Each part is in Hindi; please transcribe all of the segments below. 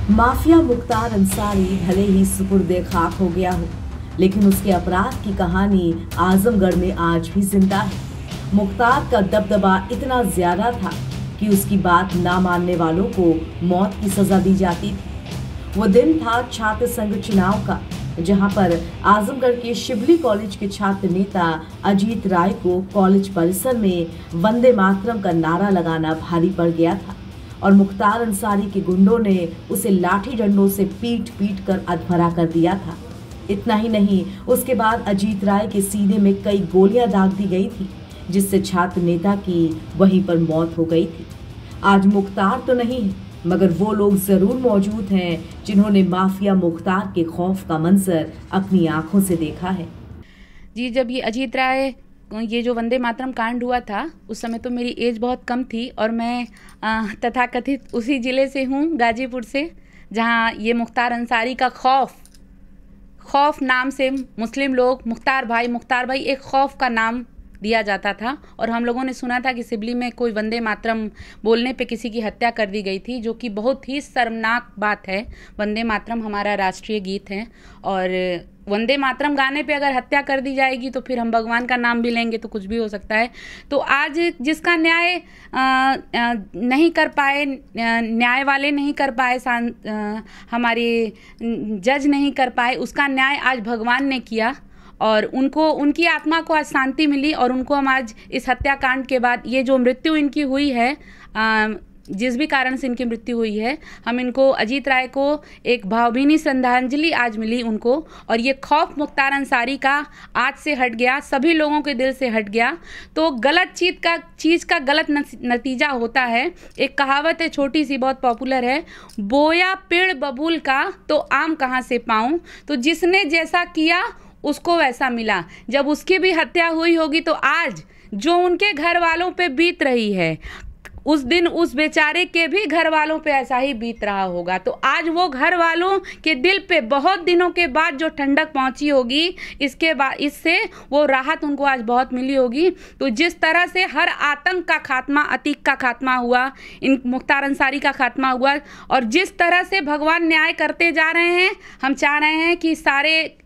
माफिया मुख्तार अंसारी भले ही सुपुर्दे खाक हो गया हो, लेकिन उसके अपराध की कहानी आजमगढ़ में आज भी जिंदा है। मुख्तार का दबदबा इतना ज्यादा था कि उसकी बात ना मानने वालों को मौत की सजा दी जाती थी। वो दिन था छात्र संघ चुनाव का, जहां पर आजमगढ़ के शिबली कॉलेज के छात्र नेता अजीत राय को कॉलेज परिसर में वंदे मातरम का नारा लगाना भारी पड़ गया था और मुख्तार अंसारी के गुंडों ने उसे लाठी डंडों से पीट पीट कर अधमरा कर दिया था। इतना ही नहीं, उसके बाद अजीत राय के सीने में कई गोलियां दाग दी गई थी, जिससे छात्र नेता की वहीं पर मौत हो गई थी। आज मुख्तार तो नहीं है, मगर वो लोग जरूर मौजूद हैं जिन्होंने माफिया मुख्तार के खौफ का मंजर अपनी आंखों से देखा है। जी, जब ये अजीत राय ये जो वंदे मातरम कांड हुआ था, उस समय तो मेरी एज बहुत कम थी और मैं तथाकथित उसी ज़िले से हूँ, गाजीपुर से, जहाँ ये मुख्तार अंसारी का खौफ नाम से मुस्लिम लोग मुख्तार भाई एक खौफ का नाम दिया जाता था। और हम लोगों ने सुना था कि सिबली में कोई वंदे मातरम बोलने पे किसी की हत्या कर दी गई थी, जो कि बहुत ही शर्मनाक बात है। वंदे मातरम हमारा राष्ट्रीय गीत है और वंदे मातरम गाने पे अगर हत्या कर दी जाएगी तो फिर हम भगवान का नाम भी लेंगे तो कुछ भी हो सकता है। तो आज जिसका न्याय नहीं कर पाए, न्याय वाले नहीं कर पाए, हमारे जज नहीं कर पाए, उसका न्याय आज भगवान ने किया और उनकी आत्मा को आज शांति मिली। और उनको हम आज इस हत्याकांड के बाद ये जो मृत्यु इनकी हुई है, जिस भी कारण से इनकी मृत्यु हुई है, हम इनको अजीत राय को एक भावभीनी श्रद्धांजलि आज मिली उनको। और ये खौफ मुख्तार अंसारी का आज से हट गया, सभी लोगों के दिल से हट गया। तो गलत चीज़ का गलत नतीजा होता है। एक कहावत है, छोटी सी, बहुत पॉपुलर है, बोया पेड़ बबूल का तो आम कहाँ से पाऊँ। तो जिसने जैसा किया उसको वैसा मिला। जब उसकी भी हत्या हुई होगी तो आज जो उनके घर वालों पे बीत रही है, उस दिन उस बेचारे के भी घर वालों पे ऐसा ही बीत रहा होगा। तो आज वो घर वालों के दिल पे बहुत दिनों के बाद जो ठंडक पहुंची होगी, इससे वो राहत उनको आज बहुत मिली होगी। तो जिस तरह से हर आतंक का खात्मा, अतीक का खात्मा हुआ, इन मुख्तार अंसारी का खात्मा हुआ, और जिस तरह से भगवान न्याय करते जा रहे हैं, हम चाह रहे हैं कि सारे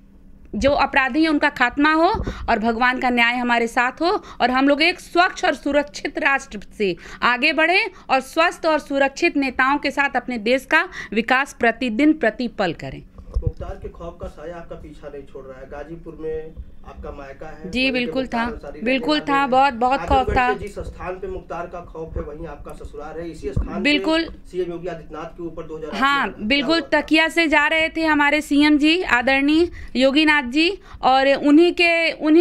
जो अपराधी हैं उनका खात्मा हो और भगवान का न्याय हमारे साथ हो और हम लोग एक स्वच्छ और सुरक्षित राष्ट्र से आगे बढ़े और स्वस्थ और सुरक्षित नेताओं के साथ अपने देश का विकास प्रतिदिन प्रतिपल करें। मुख्तार के खौफ का साया आपका पीछा नहीं छोड़ रहा है। गाजीपुर में आपका मायका है। जी बिल्कुल था, बहुत खौफ था। जिस स्थान पे मुख्तार का खौफ है वहीं आपका ससुराल है। इसी स्थान बिल्कुल सीएम योगी आदित्यनाथ के ऊपर 2008 हाँ बिल्कुल तकिया से जा रहे थे हमारे सीएम जी आदरणीय योगीनाथ जी, और उन्हीं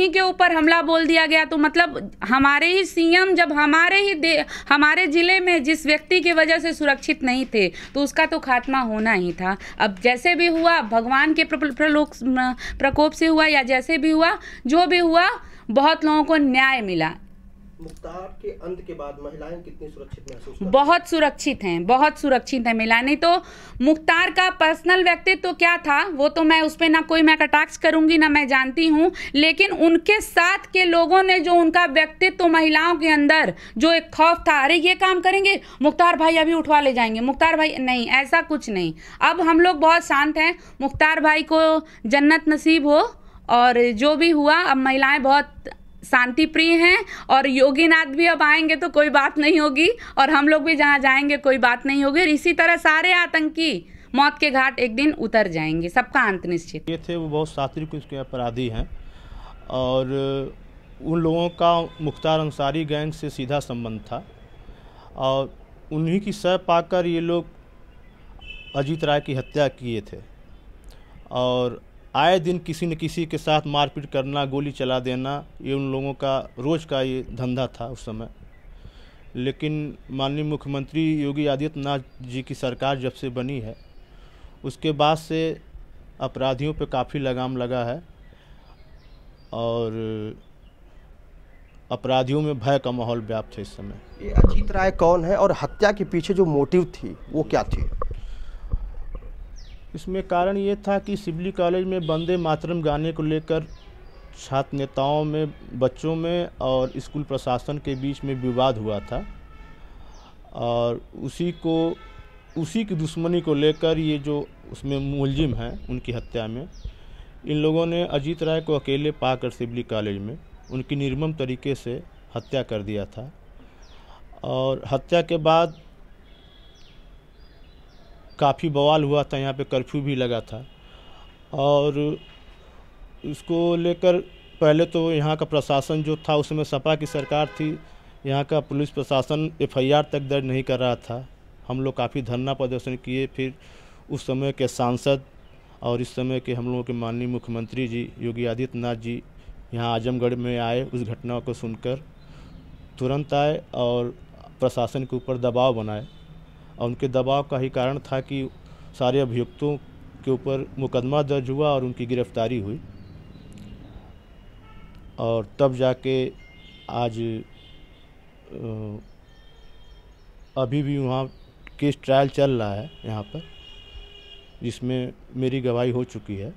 के ऊपर हमला बोल दिया गया। तो मतलब हमारे ही सीएम जब हमारे जिले में जिस व्यक्ति की वजह से सुरक्षित नहीं थे, तो उसका तो खात्मा होना ही था। अब जैसे भी हुआ, भगवान के प्रकोप से हुआ या जैसे भी हुआ, जो भी हुआ, बहुत लोगों को न्याय मिला। मुख्तार के अंत के बाद महिलाएं कितनी सुरक्षित महसूस करती हैं? बहुत सुरक्षित हैं महिलाएं। नहीं तो मुख्तार का पर्सनल व्यक्तित्व तो क्या था, वो तो मैं उस पर ना कोई मैं कटाक्ष करूंगी ना मैं जानती हूं, लेकिन उनके साथ के लोगों ने जो उनका व्यक्तित्व, तो महिलाओं के अंदर जो एक खौफ था, अरे ये काम करेंगे, मुख्तार भाई अभी उठवा ले जाएंगे, मुख्तार भाई, नहीं, ऐसा कुछ नहीं। अब हम लोग बहुत शांत हैं। मुख्तार भाई को जन्नत नसीब हो और जो भी हुआ, अब महिलाएं बहुत शांति प्रिय हैं और योगीनाथ भी अब आएंगे तो कोई बात नहीं होगी और हम लोग भी जहाँ जाएंगे कोई बात नहीं होगी। और इसी तरह सारे आतंकी मौत के घाट एक दिन उतर जाएंगे, सबका अंत निश्चित। ये थे वो बहुत सात्विक उसके अपराधी हैं और उन लोगों का मुख्तार अंसारी गैंग से सीधा संबंध था और उन्हीं की सह पाकर ये लोग अजीत राय की हत्या किए थे। और आए दिन किसी न किसी के साथ मारपीट करना, गोली चला देना, ये उन लोगों का रोज़ का ये धंधा था उस समय। लेकिन माननीय मुख्यमंत्री योगी आदित्यनाथ जी की सरकार जब से बनी है, उसके बाद से अपराधियों पे काफ़ी लगाम लगा है और अपराधियों में भय का माहौल व्याप्त है इस समय। ये अजीत राय कौन है और हत्या के पीछे जो मोटिव थी वो क्या थी? इसमें कारण ये था कि सिबली कॉलेज में वंदे मातरम गाने को लेकर छात्र नेताओं में, बच्चों में और स्कूल प्रशासन के बीच में विवाद हुआ था और उसी को उसी की दुश्मनी को लेकर ये जो उसमें मुलजिम हैं उनकी हत्या में, इन लोगों ने अजीत राय को अकेले पाकर सिवली कॉलेज में उनकी निर्मम तरीके से हत्या कर दिया था। और हत्या के बाद काफ़ी बवाल हुआ था, यहाँ पे कर्फ्यू भी लगा था। और इसको लेकर पहले तो यहाँ का प्रशासन जो था, उसमें सपा की सरकार थी, यहाँ का पुलिस प्रशासन एफआईआर तक दर्ज नहीं कर रहा था। हम लोग काफ़ी धरना प्रदर्शन किए। फिर उस समय के सांसद और इस समय के हम लोगों के माननीय मुख्यमंत्री जी योगी आदित्यनाथ जी यहाँ आजमगढ़ में आए। उस घटना को सुनकर तुरंत आए और प्रशासन के ऊपर दबाव बनाए। और उनके दबाव का ही कारण था कि सारे अभियुक्तों के ऊपर मुकदमा दर्ज हुआ और उनकी गिरफ्तारी हुई। और तब जाके आज अभी भी वहाँ केस ट्रायल चल रहा है यहाँ पर, जिसमें मेरी गवाही हो चुकी है।